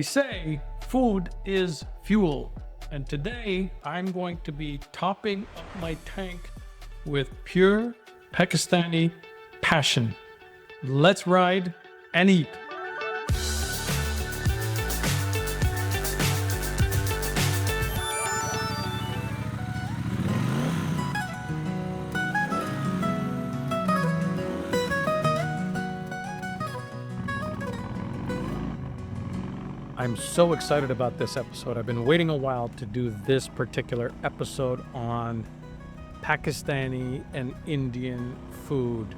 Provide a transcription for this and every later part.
They say food is fuel, and today I'm going to be topping up my tank with pure Pakistani passion. Let's ride and eat. I'm so excited about this episode. I've been waiting a while to do this particular episode on Pakistani and Indian food.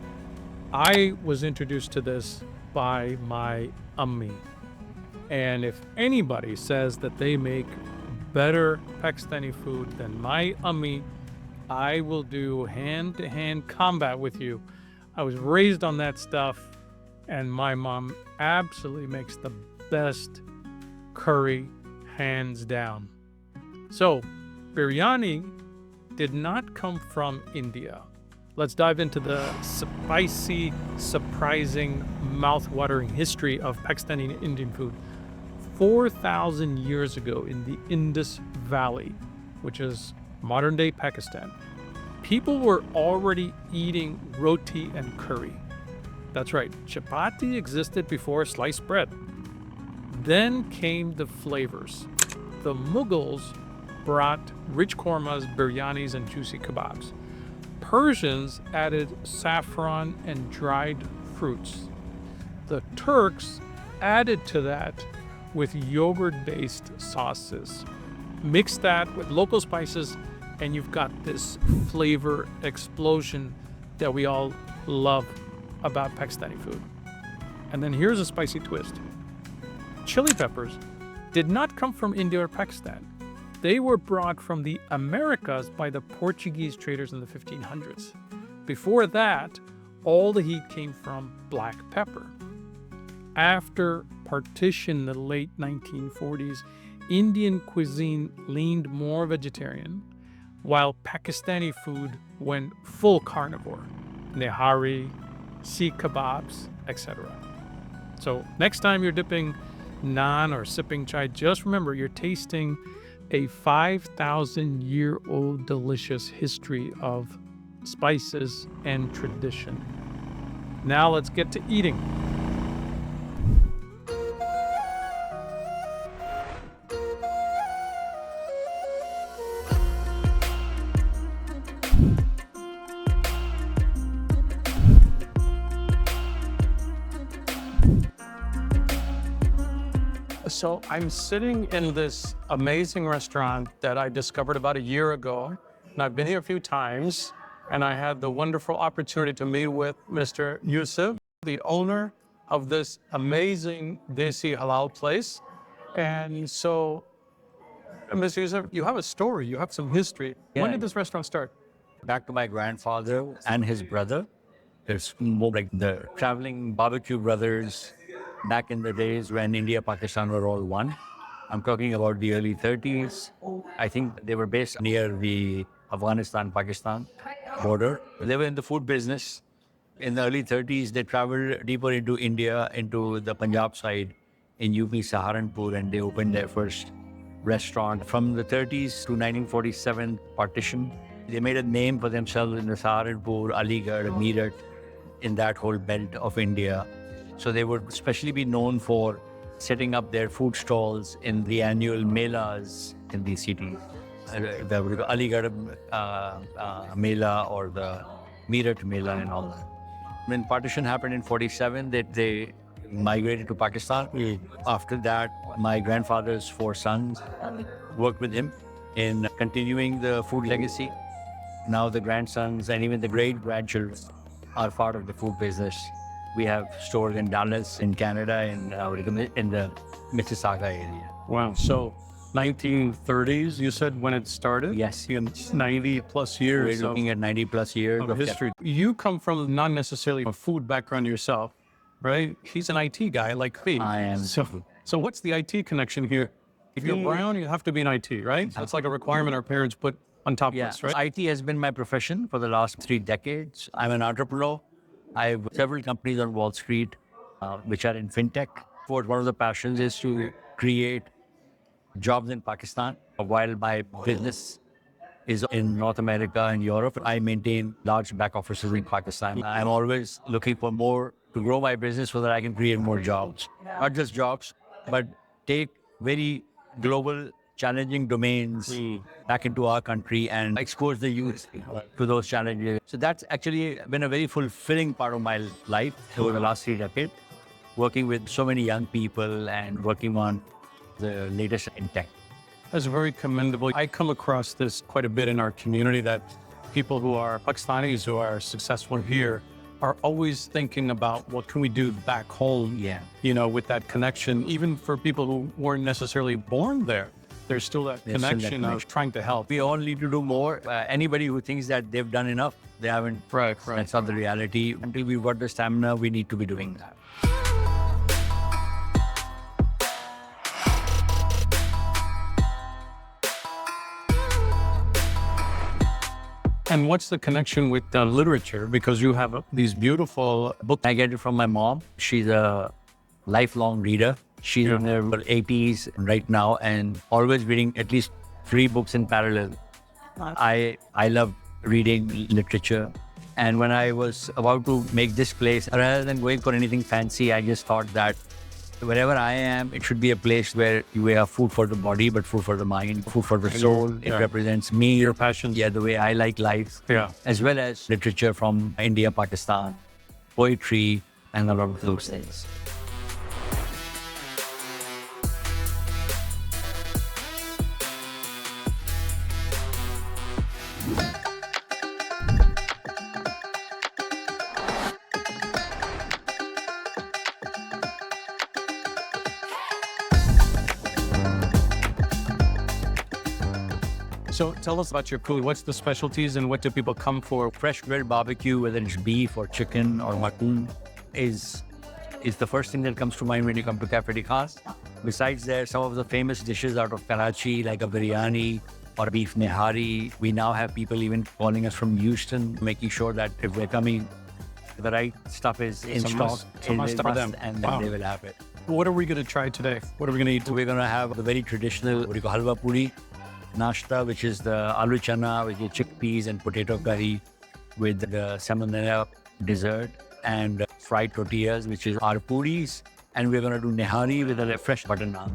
I was introduced to this by my ummi. And if anybody says that they make better Pakistani food than my ummi, I will do hand-to-hand combat with you. I was raised on that stuff, and my mom absolutely makes the best curry, hands down. So, biryani did not come from India. Let's dive into the spicy, surprising, mouth-watering history of Pakistani and Indian food. 4,000 years ago in the Indus Valley, which is modern-day Pakistan, people were already eating roti and curry. That's right, chapati existed before sliced bread. Then came the flavors. The Mughals brought rich kormas, biryanis, and juicy kebabs. Persians added saffron and dried fruits. The Turks added to that with yogurt-based sauces. Mix that with local spices, and you've got this flavor explosion that we all love about Pakistani food. And then here's a spicy twist. Chili peppers did not come from India or Pakistan. They were brought from the Americas by the Portuguese traders in the 1500s. Before that, all the heat came from black pepper. After partition in the late 1940s, Indian cuisine leaned more vegetarian, while Pakistani food went full carnivore. Nihari, seekh kebabs, etc. So next time you're dipping naan or sipping chai, just remember you're tasting a 5,000-year-old delicious history of spices and tradition. Now let's get to eating. So I'm sitting in this amazing restaurant that I discovered about a year ago, and I've been here a few times, and I had the wonderful opportunity to meet with Mr. Yusuf, the owner of this amazing Desi halal place. And so, Mr. Yusuf, you have a story, you have some history. Yeah. When did this restaurant start? Back to my grandfather and his brother. It's more like the traveling barbecue brothers back in the days when India, Pakistan were all one. I'm talking about the early 30s. I think they were based near the Afghanistan-Pakistan border. They were in the food business. In the early 30s, they traveled deeper into India, into the Punjab side in UP Saharanpur, and they opened their first restaurant. From the 30s to 1947 partition, they made a name for themselves in the Saharanpur, Aligarh, Meerut, in that whole belt of India. So they would especially be known for setting up their food stalls in the annual melas in these cities. The Aligarh Mela or the Meerut Mela and all that. When partition happened in 47, they migrated to Pakistan. After that, my grandfather's 4 sons worked with him in continuing the food legacy. Now the grandsons and even the great-grandchildren are part of the food business. We have stores in Dallas, in Canada, in the Mississauga area. Wow. So 1930s, you said when it started? Yes. 90 plus years. We're looking at 90 plus years of history. You come from not necessarily a food background yourself, right? He's an IT guy like me. I am. So what's the IT connection here? If you're brown, you have to be in IT, right? That's like a requirement our parents put on top of us, right? IT has been my profession for the last 3 decades. I'm an entrepreneur. I have several companies on Wall Street, which are in fintech. One of the passions is to create jobs in Pakistan. While my business is in North America and Europe, I maintain large back offices in Pakistan. I'm always looking for more to grow my business so that I can create more jobs. Not just jobs, but take very global, challenging domains back into our country and expose the youth to those challenges. So that's actually been a very fulfilling part of my life over the last 3 decades, working with so many young people and working on the latest in tech. That's very commendable. I come across this quite a bit in our community, that people who are Pakistanis who are successful here are always thinking about what can we do back home, with that connection. Even for people who weren't necessarily born there, there's still that connection of trying to help. We all need to do more. Anybody who thinks that they've done enough, they haven't. Right. That's not the reality. Until we've got the stamina, we need to be doing that. And what's the connection with literature? Because you have these beautiful books. I get it from my mom. She's a lifelong reader. She's in her 80s right now and always reading at least 3 books in parallel. I love reading literature. And when I was about to make this place, rather than going for anything fancy, I just thought that wherever I am, it should be a place where you have food for the body, but food for the mind, food for the soul. It represents me, your passion. the way I like life, as well as literature from India, Pakistan, poetry, and a lot of those things. So tell us about your food. What's the specialties and what do people come for? Fresh grilled barbecue, whether it's beef or chicken or mutton, is the first thing that comes to mind when you come to Cafe de Khas. Besides there, some of the famous dishes out of Karachi, like a biryani or beef Nihari. We now have people even calling us from Houston, making sure that if we're coming, the right stuff is in stock. It's a must for them. And then they will have it. What are we going to try today? What are we going to eat? So we're going to have the very traditional, what do you call, halwa puri, nashta, which is the aloo chana with your chickpeas and potato curry with the salmonella dessert, and fried tortillas, which is our puris. And we're going to do Nihari with a fresh butter naan.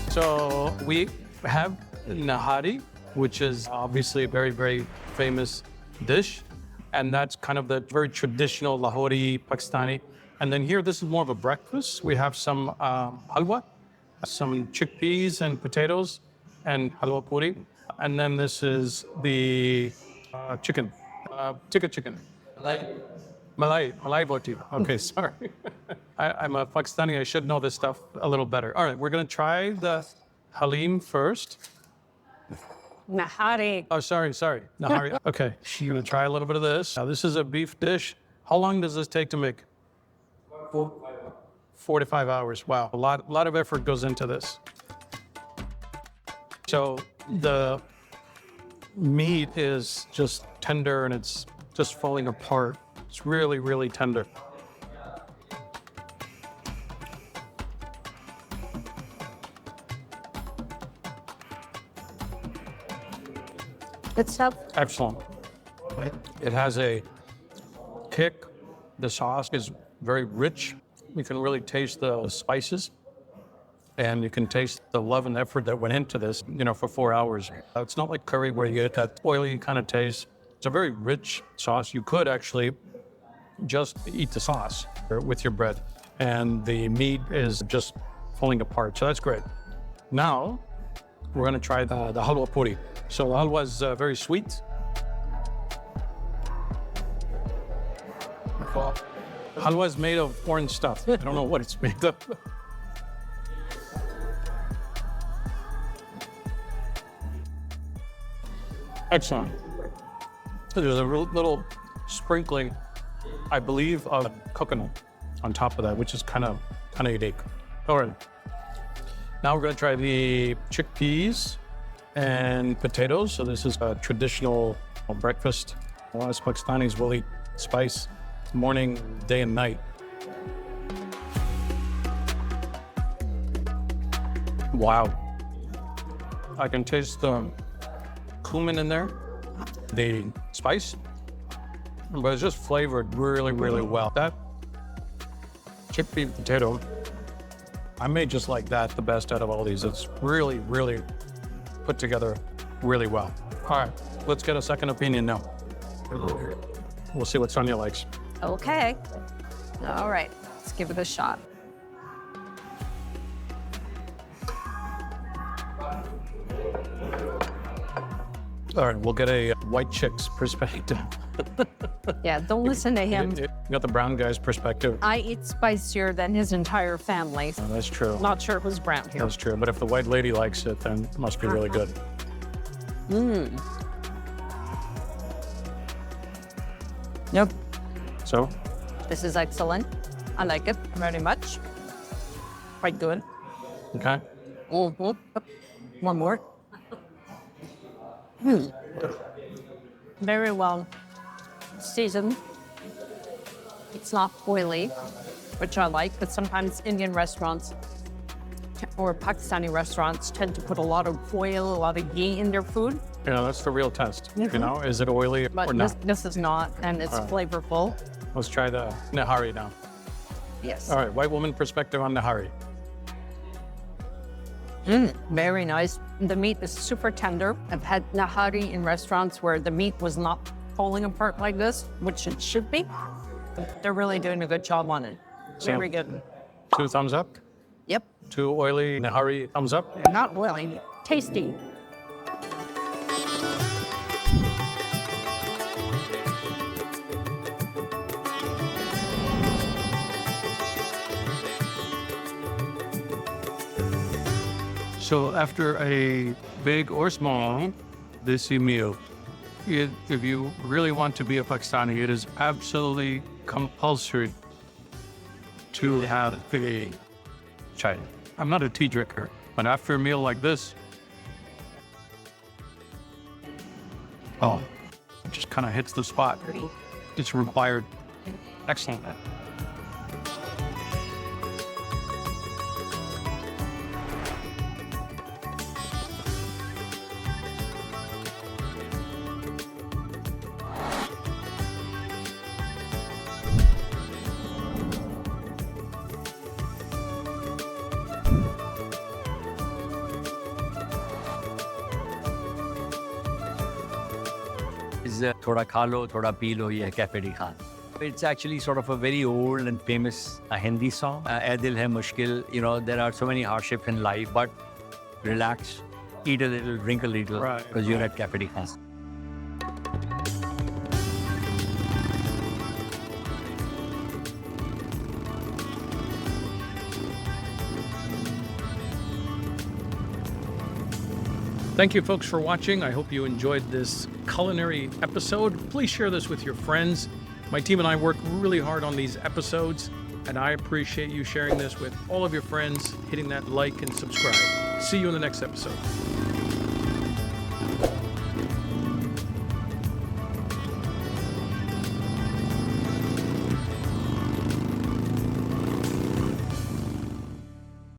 So we have Nihari, which is obviously a very, very famous dish. And that's kind of the very traditional Lahori Pakistani. And then here, this is more of a breakfast. We have some halwa, some chickpeas and potatoes, and halwa puri. And then this is the chicken, tikka chicken. Malai boti. Okay, sorry. I'm a Pakistani. I should know this stuff a little better. All right, we're going to try the halim first. Nihari. Oh, sorry. Nihari. Okay, you're going to try a little bit of this. Now, this is a beef dish. How long does this take to make? 4 to 5 hours. Wow, a lot of effort goes into this. So the meat is just tender and it's just falling apart. It's really, really tender. Good stuff. Excellent. It has a kick. The sauce is very rich. You can really taste the spices, and you can taste the love and effort that went into this, for 4 hours. It's not like curry where you get that oily kind of taste. It's a very rich sauce. You could actually just eat the sauce with your bread, and the meat is just falling apart. So that's great. Now, we're going to try the halwa puri. So the halwa is very sweet. Halwa is made of orange stuff. I don't know what it's made of. Excellent. So there's a little sprinkling, I believe, of coconut on top of that, which is kind of unique. All right. Now we're going to try the chickpeas. and potatoes. So this is a traditional breakfast. A lot of Pakistanis will eat spice morning, day, and night. Wow. I can taste the cumin in there, the spice, but it's just flavored really, really well. That chickpea potato, I may just like that the best out of all these. It's really, really put together really well. All right, let's get a second opinion now. We'll see what Sonia likes. Okay. All right. Let's give it a shot. All right, we'll get a white chick's perspective. Yeah, don't listen to him. You got the brown guy's perspective. I eat spicier than his entire family. Oh, that's true. Not sure who's brown here. That's true. But if the white lady likes it, then it must be really good. Nope. So, This is excellent. I like it very much. Quite good. okay. One more. Very well seasoned. It's not oily, which I like, but sometimes Indian restaurants or Pakistani restaurants tend to put a lot of oil, a lot of ghee in their food. Yeah, that's the real test. You know, is it oily But or not? this is not, and it's flavorful. Let's try the Nihari now. Yes. All right, white woman perspective on Nihari. Very nice. The meat is super tender. I've had Nihari in restaurants where the meat was not falling apart like this, which it should be. They're really doing a good job on it. Very good. 2 thumbs up. Yep. 2 oily Nihari thumbs up. Not oily. Tasty. So after a big or small desi meal, if you really want to be a Pakistani, it is absolutely compulsory to have a chai. I'm not a tea drinker, but after a meal like this, it just kind of hits the spot. It's required. Excellent. Is thoda kha lo, thoda pee lo, ye hai cafe di khan. It's actually sort of a very old and famous Hindi song. "Ae dil hai mushkil." You know, there are so many hardships in life, but relax, eat a little, drink a little, because you're at cafe di khan. Thank you, folks, for watching. I hope you enjoyed this culinary episode. Please share this with your friends. My team and I work really hard on these episodes, and I appreciate you sharing this with all of your friends, hitting that like and subscribe. See you in the next episode.